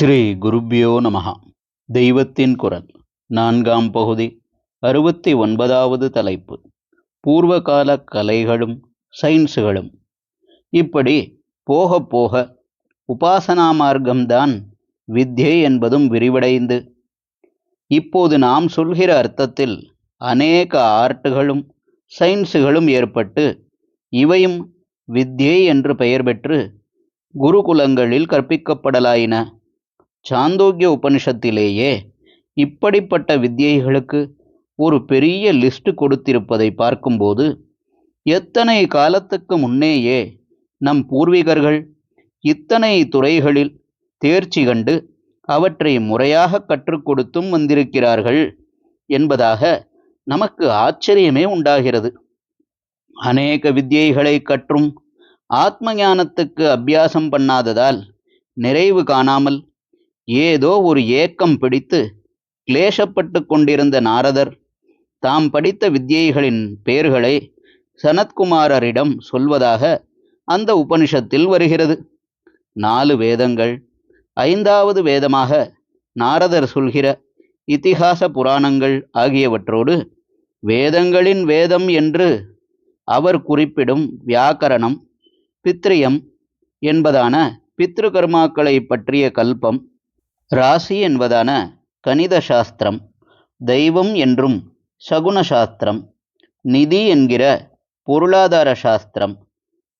ஸ்ரீ குருப்யோ நமஹ. தெய்வத்தின் குரல் நான்காம் பகுதி 69வது தலைப்பு பூர்வகால கலைகளும் சயின்ஸுகளும். இப்படி போக போக உபாசனா மார்க்கம்தான் வித்யை என்பதும் விரிவடைந்து இப்போது நாம் சொல்கிற அர்த்தத்தில் அநேக ஆர்ட்டுகளும் சயின்ஸுகளும் ஏற்பட்டு இவையும் வித்யை என்று பெயர் பெற்று குருகுலங்களில் கற்பிக்கப்படலாயின. சாந்தோக்கிய உபனிஷத்திலேயே இப்படிப்பட்ட வித்யைகளுக்கு ஒரு பெரிய லிஸ்ட் கொடுத்திருப்பதை பார்க்கும்போது எத்தனை காலத்துக்கு முன்னேயே நம் பூர்வீகர்கள் இத்தனை துறைகளில் தேர்ச்சி கண்டு அவற்றை முறையாக கற்றுக் கொடுத்தும் வந்திருக்கிறார்கள் என்பதாக நமக்கு ஆச்சரியமே உண்டாகிறது. அநேக வித்யைகளை கற்றும் ஆத்ம ஞானத்துக்கு அபியாசம் பண்ணாததால் நிறைவு காணாமல் ஏதோ ஒரு ஏக்கம் பிடித்து கிளேசப்பட்டு கொண்டிருந்த நாரதர் தாம் படித்த வித்யைகளின் பெயர்களை சனத்குமாரரிடம் சொல்வதாக அந்த உபனிஷத்தில் வருகிறது. 4 வேதங்கள், 5வது வேதமாக நாரதர் சொல்கிற இதிகாச புராணங்கள் ஆகியவற்றோடு வேதங்களின் வேதம் என்று அவர் குறிப்பிடும் வியாக்கரணம், பித்ரியம் என்பதான பித்ருகர்மாக்களை பற்றிய கல்பம், ராசி என்பதான கணித சாஸ்திரம், தெய்வம் என்றும் சகுன சாஸ்திரம், நிதி என்கிற பொருளாதார சாஸ்திரம்,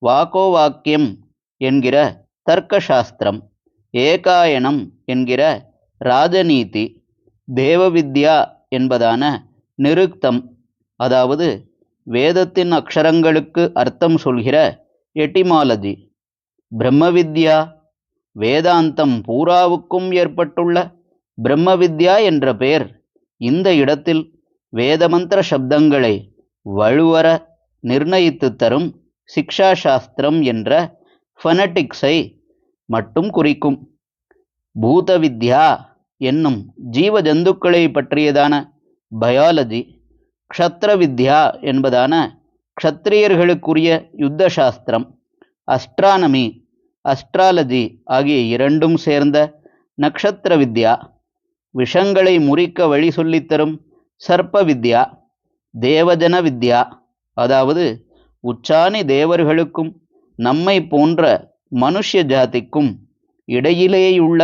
வாக்கோ வாக்கியம் என்கிற தர்க்க சாஸ்திரம், ஏகாயனம் என்கிற ராஜநீதி, தேவவித்யா என்பதான நிருக்தம் அதாவது வேதத்தின் அக்ஷரங்களுக்கு அர்த்தம் சொல்கிற எட்டிமாலஜி, பிரம்மவித்யா வேதாந்தம் பூராவுக்கும் ஏற்பட்டுள்ள பிரம்மவித்யா என்ற பெயர் இந்த இடத்தில் வேதமந்திர சப்தங்களை வலுவர நிர்ணயித்து தரும் சிக்ஷா சாஸ்திரம் என்ற ஃபனட்டிக்ஸை மட்டும் குறிக்கும். பூதவித்யா என்னும் ஜீவ ஜந்துக்களை பற்றியதான பயாலஜி, க்ஷத்ர வித்யா என்பதான க்ஷத்ரியர்களுக்குரிய யுத்த சாஸ்திரம், அஸ்ட்ரானமி அஸ்ட்ராலஜி ஆகிய இரண்டும் சேர்ந்த நக்ஷத்திர வித்யா, விஷங்களை முறிக்க வழி சொல்லித்தரும் சர்ப்ப வித்யா, தேவஜன வித்யா அதாவது உச்சாணி தேவர்களுக்கும் நம்மை போன்ற மனுஷ்ய ஜாதிக்கும் இடையிலேயுள்ள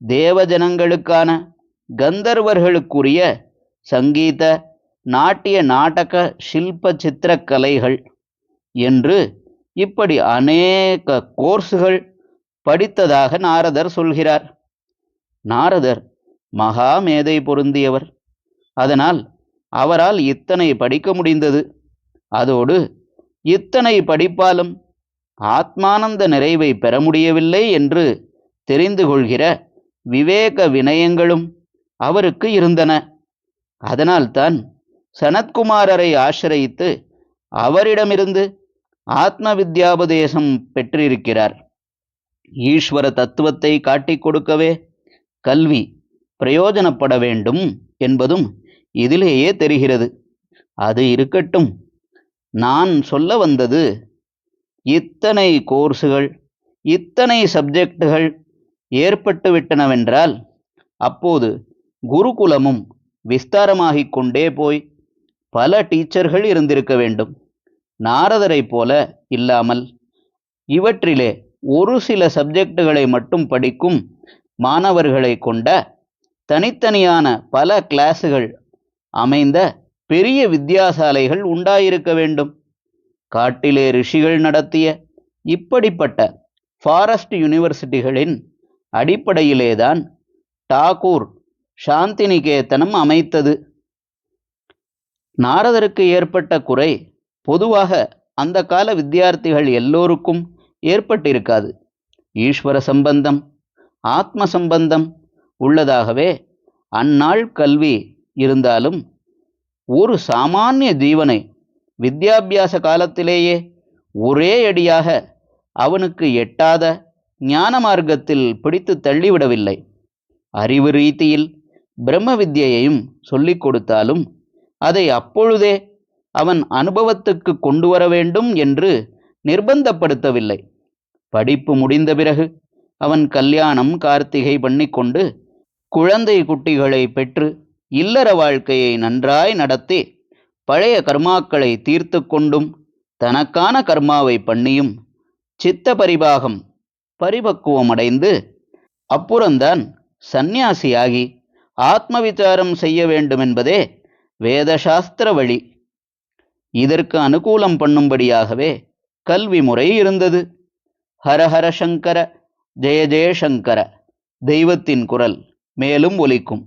தேவஜனங்களுக்கான கந்தர்வர்களுக்குரிய சங்கீத நாட்டிய நாடக சில்ப சித்திரக்கலைகள் என்று இப்படி அநேக கோர்ஸுகள் படித்ததாக நாரதர் சொல்கிறார். நாரதர் மகா மேதை பொருந்தியவர். அதனால் அவரால் இத்தனை படிக்க முடிந்தது. அதோடு இத்தனை படிப்பாலும் ஆத்மானந்த நிறைவை பெற முடியவில்லை என்று தெரிந்து கொள்கிற விவேக வினயங்களும் அவருக்கு இருந்தன. அதனால்தான் சனத்குமாரரை ஆசிரயித்து அவரிடமிருந்து ஆத்ம வித்யாபதேசம் பெற்றிருக்கிறார். ஈஸ்வர தத்துவத்தை காட்டிக் கொடுக்கவே கல்வி பிரயோஜனப்பட வேண்டும் என்பதும் இதிலேயே தெரிகிறது. அது இருக்கட்டும், நான் சொல்ல வந்தது இத்தனை கோர்ஸுகள் இத்தனை சப்ஜெக்டுகள் ஏற்பட்டு விட்டனவென்றால் அப்போது குருகுலமும் விஸ்தாரமாகிக் கொண்டே போய் பல டீச்சர்கள் இருந்திருக்க வேண்டும். நாரதரை போல இல்லாமல் இவற்றிலே ஒரு சில சப்ஜெக்டுகளை மட்டும் படிக்கும் மாணவர்களை கொண்ட தனித்தனியான பல கிளாஸுகள் அமைந்த பெரிய வித்யாசாலைகள் உண்டாயிருக்க வேண்டும். காட்டிலே ரிஷிகள் நடத்திய இப்படிப்பட்ட ஃபாரஸ்ட் யூனிவர்சிட்டிகளின் அடிப்படையிலேதான் டாகூர் சாந்திநிகேதனம் அமைத்தது. நாரதருக்கு ஏற்பட்ட குறை பொதுவாக அந்த கால வித்தியார்த்திகள் எல்லோருக்கும் ஏற்பட்டிருக்காது. ஈஸ்வர சம்பந்தம், ஆத்ம சம்பந்தம் உள்ளதாகவே அந்நாள் கல்வி இருந்தாலும் ஒரு சாமானிய ஜீவனை வித்யாபியாச காலத்திலேயே ஒரே அடியாக அவனுக்கு எட்டாத ஞான மார்க்கத்தில் பிடித்து தள்ளிவிடவில்லை. அறிவு ரீதியில் பிரம்ம வித்யையையும் சொல்லிக் கொடுத்தாலும் அதை அப்பொழுதே அவன் அனுபவத்துக்கு கொண்டு வர வேண்டும் என்று நிர்பந்தப்படுத்தவில்லை. படிப்பு முடிந்த பிறகு அவன் கல்யாணம் கார்த்திகை பண்ணிக்கொண்டு குழந்தை குட்டிகளை பெற்று இல்லற வாழ்க்கையை நன்றாய் நடத்தி பழைய கர்மாக்களை தீர்த்து கொண்டும் தனக்கான கர்மாவை பண்ணியும் சித்த பரிபாகம் பரிபக்குவமடைந்து அப்புறம்தான் சந்நியாசியாகி ஆத்ம விசாரம் செய்ய வேண்டுமென்பதே வேதசாஸ்திர வழி. இதற்கு அனுகூலம் பண்ணும்படியாகவே கல்வி முறை இருந்தது. ஹரஹர சங்கர, ஜெய ஜெயசங்கர, தெய்வத்தின் குரல் மேலும் ஒலிக்கும்.